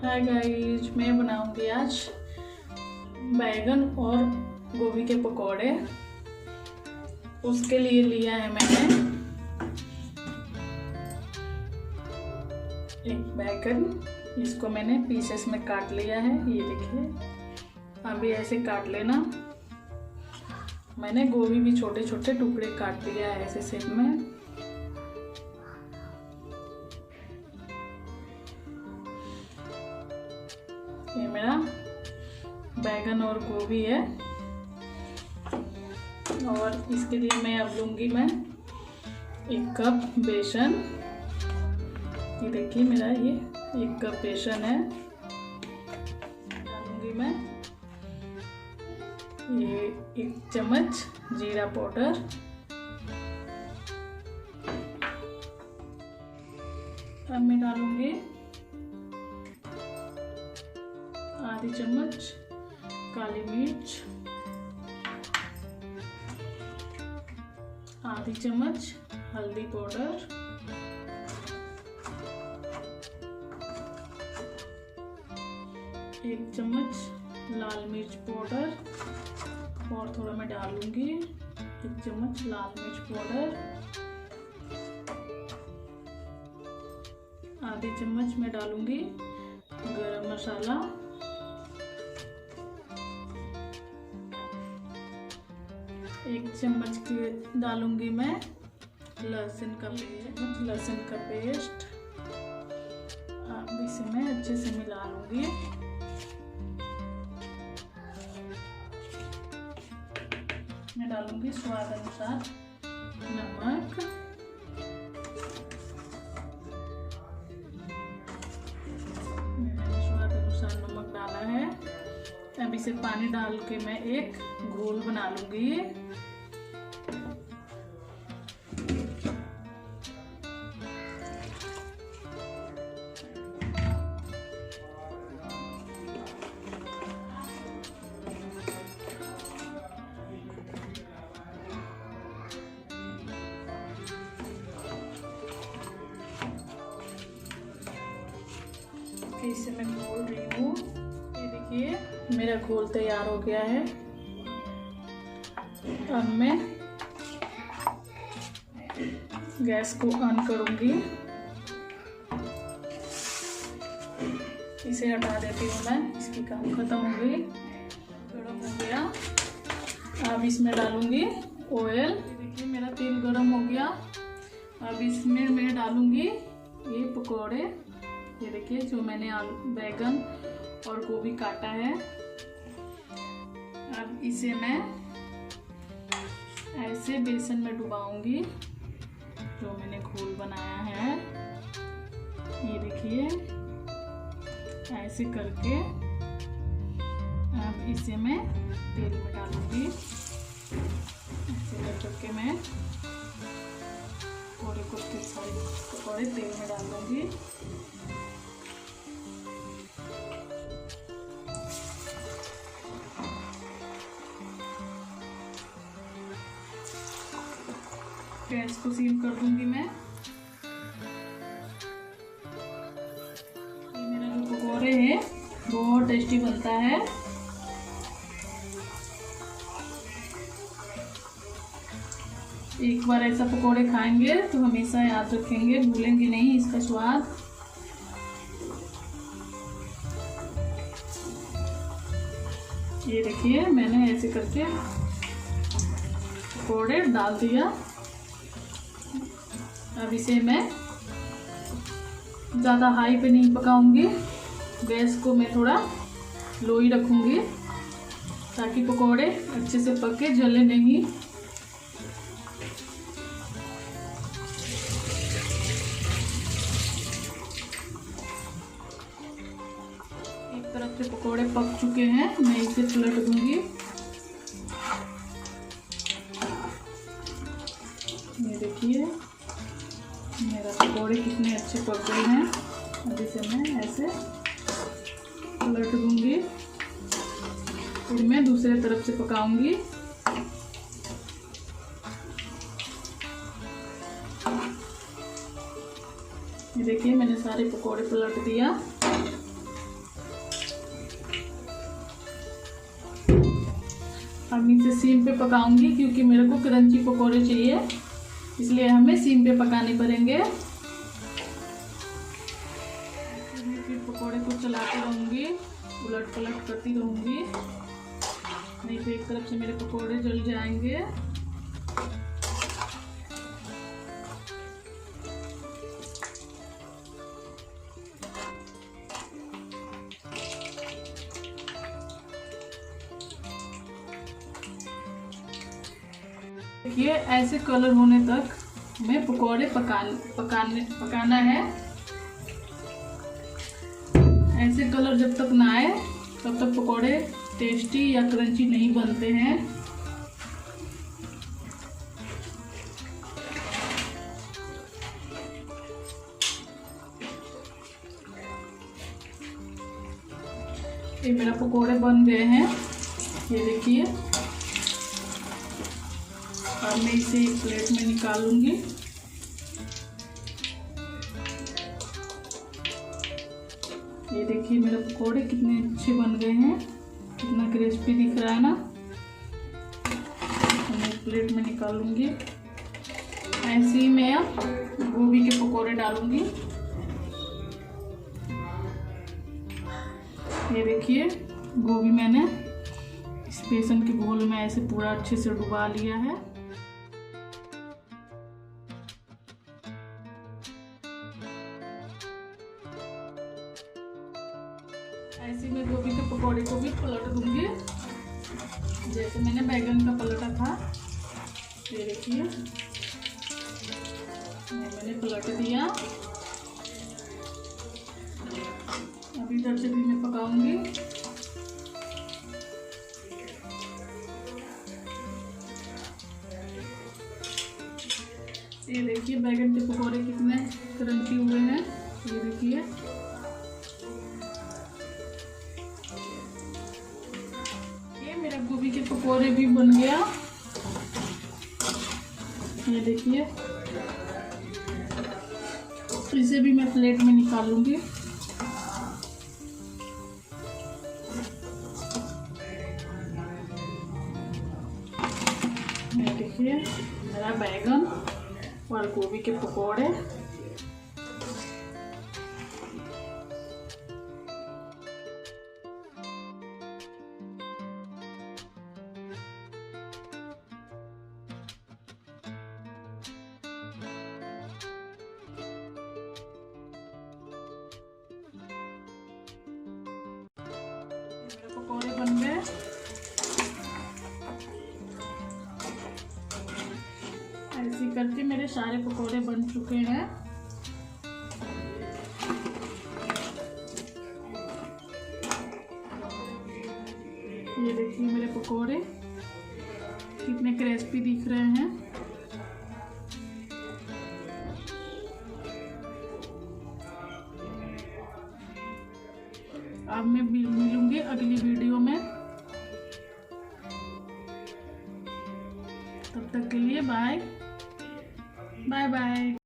Hi guys, मैं बनाऊंगी आज बैगन और गोभी के पकोड़े। उसके लिए लिया है मैंने एक बैगन, इसको मैंने पीसेस में काट लिया है। ये देखिए, अभी ऐसे काट लेना। मैंने गोभी भी छोटे छोटे टुकड़े काट लिया है ऐसे शेप में। ये मेरा बैगन और गोभी है। और इसके लिए मैं अब लूँगी मैं 1 कप बेसन। ये देखिए मेरा ये 1 कप बेसन है। डालूँगी मैं ये 1 चम्मच जीरा पाउडर। अब मैं डालूँगी आधी चम्मच काली मिर्च, आधी चम्मच हल्दी पाउडर, एक चम्मच लाल मिर्च पाउडर और थोड़ा मैं डालूंगी 1 चम्मच लाल मिर्च पाउडर, आधी चम्मच मैं डालूंगी गरम मसाला, 1 चम्मच के डालूंगी मैं लहसुन का पेस्ट। अब इसे मैं अच्छे से मिला लूंगी। मैं डालूंगी स्वाद अनुसार नमक। मैंने स्वाद अनुसार नमक डाला है। अब इसे पानी डाल के मैं एक घोल बना लूंगी। इसे मैं घोल रही हूँ। ये देखिए मेरा घोल तैयार हो गया है। अब मैं गैस को ऑन करूँगी। इसे हटा देती हूँ मैं, इसकी काम खत्म हो गई। गरम हो गया। अब इसमें डालूँगी ऑयल। देखिए मेरा तेल गरम हो गया। अब इसमें मैं डालूँगी ये पकोड़े। ये देखिए जो मैंने बैगन और गोभी काटा है। अब इसे मैं ऐसे बेसन में डुबाऊंगी जो मैंने घोल बनाया है। ये देखिए ऐसे करके अब इसे मैं तेल में डालूंगी। ऐसे करके मैं थोड़े कुछ सारे पकौड़े तेल में डाल दूंगी। गैस को सीम कर दूंगी मैं। ये मेरा जो पकौड़े हैं बहुत टेस्टी बनता है। एक बार ऐसा पकौड़े खाएंगे तो हमेशा याद रखेंगे, भूलेंगे नहीं इसका स्वाद। ये देखिए मैंने ऐसे करके पकौड़े डाल दिया। अब इसे मैं ज़्यादा हाई पे नहीं पकाऊंगी। गैस को मैं थोड़ा लो ही रखूंगी ताकि पकोड़े अच्छे से पके, जले नहीं। एक तरफ से पकोड़े पक चुके हैं, मैं इसे पलट दूंगी। ये देखिए मेरा पकोड़े कितने अच्छे पक गए हैं। अब इसे मैं ऐसे पलट दूंगी, फिर मैं दूसरे तरफ से पकाऊंगी। ये देखिए मैंने सारे पकोड़े पलट दिया। अब इसे सीम पे पकाऊंगी क्योंकि मेरे को क्रंची पकोड़े चाहिए, इसलिए हमें सीम पे पकाने पड़ेंगे। फिर पकोड़े को चलाती रहूँगी, उलट पलट करती रहूँगी, नहीं तो एक तरफ से मेरे पकोड़े जल जाएंगे। देखिए ऐसे कलर होने तक हमें पकोड़े पकाना है। ऐसे कलर जब तक ना आए तब तक पकोड़े टेस्टी या क्रंची नहीं बनते हैं। ये मेरा पकोड़े बन गए हैं, ये देखिए। अब मैं इसे एक प्लेट में निकालूंगी। ये देखिए मेरे पकोड़े कितने अच्छे बन गए हैं, कितना क्रिस्पी दिख रहा है ना। मैं एक प्लेट में निकालूंगी। ऐसे ही मैं अब गोभी के पकोड़े डालूंगी। ये देखिए गोभी मैंने इस बेसन के घोल में ऐसे पूरा अच्छे से डुबा लिया है। ऐसे में गोभी के पकोड़े को भी पलट दूंगी, जैसे मैंने बैगन का पलटा था। ये देखिए मैंने पलट दिया। अब इधर से भी मैं पकाऊंगी। ये देखिए बैगन के पकोड़े कितने क्रंची हुए हैं। ये देखिए मेरा गोभी के पकोड़े भी बन गया। ये देखिए इसे भी मैं प्लेट में निकालूंगी। ये देखिए मेरा बैगन और गोभी के पकोड़े। पकोड़े बन गए। ऐसे करके मेरे सारे पकोड़े बन चुके हैं। ये देखिए मेरे पकोड़े कितने क्रिस्पी दिख रहे हैं। अब मैं मिलूंगी अगली वीडियो में, तब तक के लिए बाय बाय बाय।